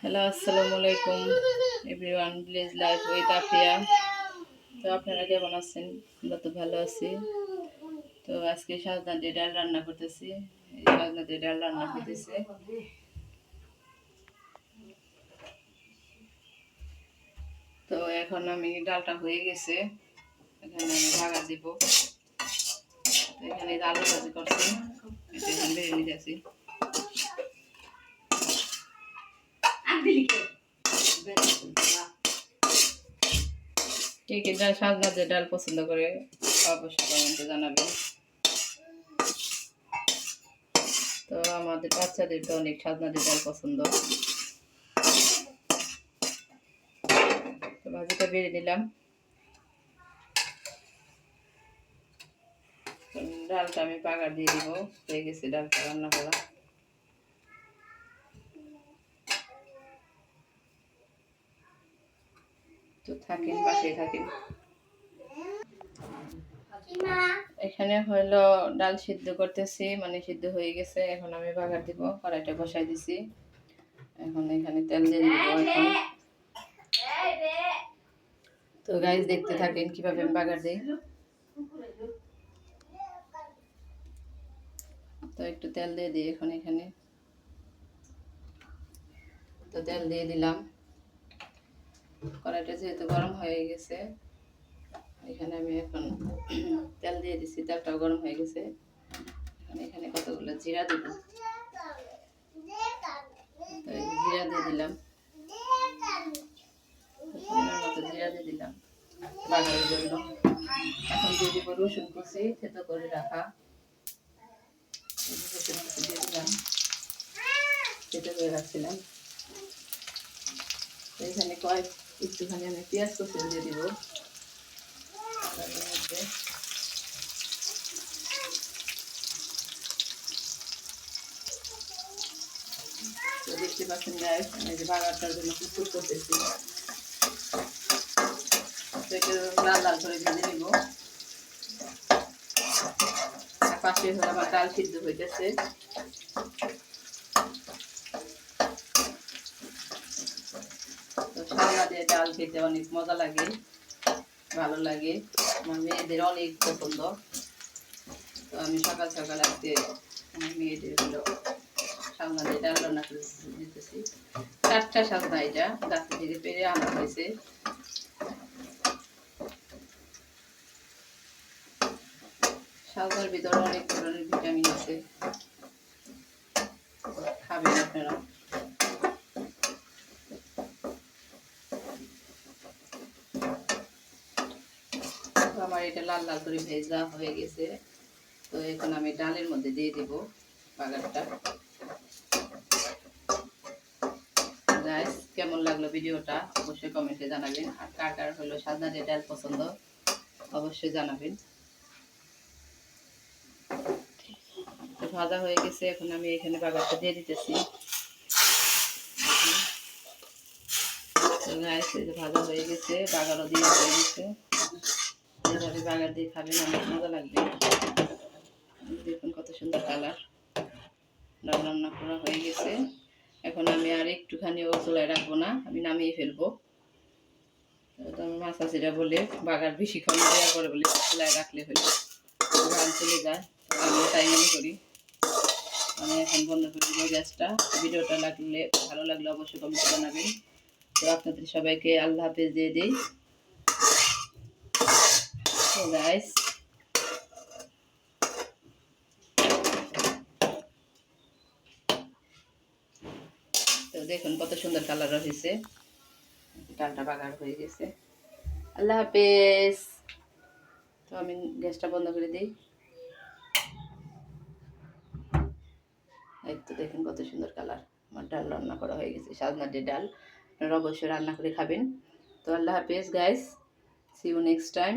Hello, আসসালামু আলাইকুম everyone, village life with Afia. তো আপনারা কেমন আছেন? আমরা তো ভালো আছি। তো আজকে সাজনা দিয়ে ডাল রান্না করতেছি। এই সাজনা দিয়ে ডাল রান্না করতেছে। তো এখন আমি ডালটা হয়ে গেছে, এখানে আমি ভাগা দিব। তো এখানে আলু ভাজি করছি, এটা এখানে বেড়ে নিতে আসি। কে কে ডাল সাজনা দিয়ে ডাল পছন্দ করে অবশ্যই কমেন্টে জানাবেন। তো আমাদের বাচ্চাদের তো অনেক সাজনা দিয়ে ডাল পছন্দ। তো ভাজিটা বেড়ে নিলাম। ডালটা আমি বাগার দিয়ে দিব, হয়ে গেছে ডালটা রান্না করা। তো থাকেন, পাশে থাকেন। এখানে হলো ডাল সিদ্ধ করতেছি, মানে সিদ্ধ হয়ে গেছে। এখন আমি বাগার দিব, কড়াইটা বসাই দিছি। এখন এখানে তেল দিয়ে দিব এখন। তো গাইস দেখতে থাকেন কিভাবে আমি বাগার দিই। তো একটু তেল দিয়ে দিই এখন এখানে। তো তেল দিয়ে দিলাম, কড়াইটা যেহেতু গরম হয়ে গেছে, এখানে আমি এখন তেল দিয়ে দিছি, তেলটাও গরম হয়ে গেছে। এখানে কতগুলো জিরা দিব, জিরা দিয়ে দিলাম, মতো জিরা দিয়ে দিলাম বাগারের জন্য। এখন দিয়ে দিব রসুন কুচি, থেতো করে রাখা রসুন কুচি দিয়ে দিলাম, থেতো করে রাখছিলাম। এখানে একটুখানি আমি পেঁয়াজ কুচি দিয়ে দিব মধ্যে। তো দেখতে পাচ্ছেন গাইস, আমি যে বাগারটার জন্য প্রস্তুত করতেছি। লাল লাল করে ভেজে নিব। পাশে হলো আমার ডাল সিদ্ধ হইতেছে। তো সাজনা দিয়ে ডাল খেতে অনেক মজা লাগে, ভালো লাগে, আমার মেয়েদের অনেক পছন্দ। তো আমি সকাল সকাল আজকে আমার মেয়েদের হলো সাজনা দিয়ে ডাল রান্না করে দিতেছি। 4টা সাজনা, এটা গাছ থেকে পেরে আনা হয়েছে। সাজনার ভিতরে অনেক ধরনের ভিটামিন আছে, খাবেন আপনারা। আমার এটা লাল লাল করে ভেজা হয়ে গেছে। তো এখন আমি ডালের মধ্যে দিয়ে দেব বাগারটা। গাইস কেমন লাগলো ভিডিওটা অবশ্যই কমেন্টে জানাবেন। আর কার কার হলো সাজনা দিয়ে ডাল পছন্দ অবশ্যই জানাবেন। তো ভাজা হয়ে গেছে, এখন আমি এখানে বাগারটা দিয়ে দিতেছি। তো গাইস এই যে ভাজা হয়ে গেছে, বাগারও দিয়ে হয়ে গেছে। এইভাবে বাগার দিয়ে খাবেন, অনেক মজা লাগবে। দেখুন কত সুন্দর কালার। ডাল রান্না করা হয়ে গেছে। এখন আমি আর একটুখানি ও চুলায় রাখবো না, আমি নামিয়ে ফেলবো। আমার মাছ চাষিরা বলে বাগার বেশিক্ষণ দেওয়ার পরে বলে চুলায় রাখলে হলে গান চলে যায়। আমি তাই মনে করি। আমি এখন বন্ধ করে দিব গ্যাসটা। ভিডিওটা ভালো লাগলে অবশ্যই কমেন্টে জানাবেন। তো আপনাদের সবাইকে আল্লাহ হাফেজ দিয়ে দিই। তো গাইস তো দেখুন কত সুন্দর কালার হয়েছে, ডালটা বাগার হয়ে গেছে। আল্লাহ হাফেজ। তো আমি গ্যাসটা বন্ধ করে দিই। এই তো দেখুন কত সুন্দর কালার। আমার ডাল রান্না করা হয়ে গেছে, সাজনা দিয়ে ডাল। আপনারা অবশ্যই রান্না করে খাবেন। তো আল্লাহ হাফেজ guys, see you next time.